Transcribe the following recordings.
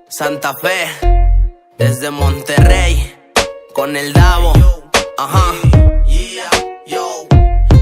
Santa Fe, desde Monterrey, con el Davo, ajá.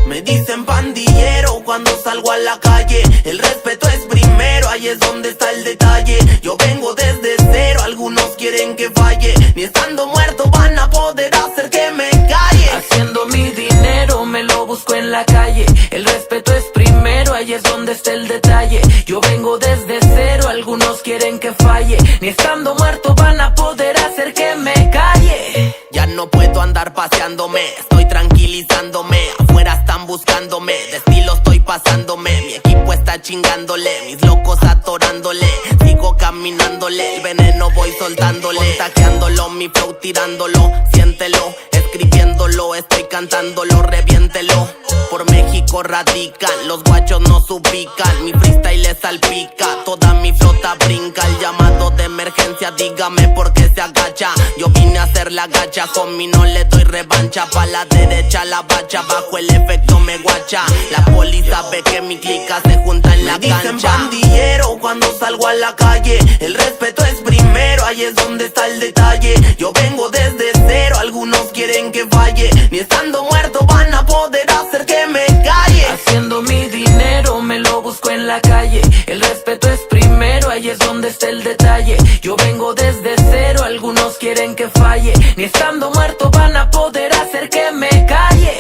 Me dicen pandillero cuando salgo a la calle. El respeto es primero, ahí es donde está el detalle. Yo vengo desde cero, algunos quieren que falle. Ni estando muerto van a poder hacer que me calle. Haciendo mi dinero me lo busco en la calle. El respeto es primero, ahí es donde está el detalle. Yo vengo desde cero, algunos quieren que falle. Ni estando muerto van a poder hacer que me calle. Ya no puedo andar paseándome, estoy tranquilizándome. Afuera están buscándome, de estilo estoy pasándome. Mi equipo está chingándole, mis locos atorándole. Sigo caminándole, el veneno voy soltándole. Contagiándolo, mi flow tirándolo. Siéntelo, escribiéndolo, estoy cantándolo, reviéntelo. Por México radican, los guachos no se ubican. Mi freestyle les salpica, toda mi flota brinca. El llamado de emergencia, dígame por qué se agacha. Yo vine a hacer la gacha, con mi no le doy revancha. Pa' la derecha la bacha, bajo el efecto me guacha. La poli sabe que mi clica se junta en la cancha. Me dicen pandillero cuando salgo a la calle. El respeto es primero, ahí es donde está el detalle. Yo vengo desde cero, algunos quieren que falle. Ni estando muerto van a poder hacer que me calle. Haciendo mi dinero me lo busco en la calle. El respeto es primero, ahí es donde está el detalle. Yo vengo desde cero, algunos quieren que falle. Ni estando muerto van a poder hacer que me calle.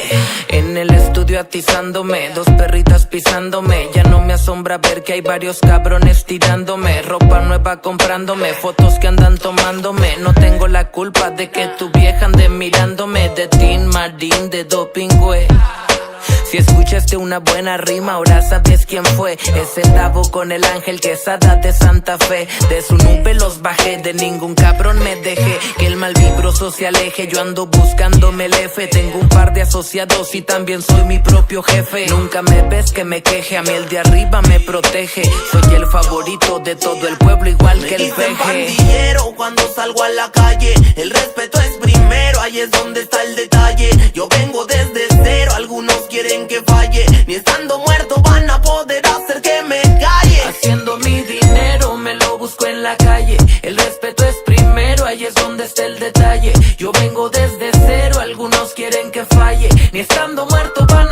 En el estudio atizándome, dos perritas pisándome. Ya no me asombra ver que hay varios cabrones tirándome. Ropa nueva comprándome, fotos que andan tomándome. No tengo la culpa de que tu vieja ande mirándome. De Tin Marín, de doping, güey. Si escuchaste una buena rima, ahora sabes quién fue. Es el Davo con el Ángel Quesada de Santa Fe. De su nube los bajé, de ningún cabrón me dejé. Que el mal vibroso se aleje, yo ando buscándome el F. Tengo un par de asociados y también soy mi propio jefe. Nunca me ves que me queje, a mí el de arriba me protege. Soy el favorito de todo el pueblo, igual que el peje. Pandillero cuando salgo a la calle. El respeto es primero, ahí es donde está el detalle. Yo vengo desde cero, algunos quieren que falle. Ni estando muerto van a poder hacer que me calle. Haciendo mi dinero me lo busco en la calle. El respeto es primero, ahí es donde está el detalle. Yo vengo desde cero, algunos quieren que falle. Ni estando muerto van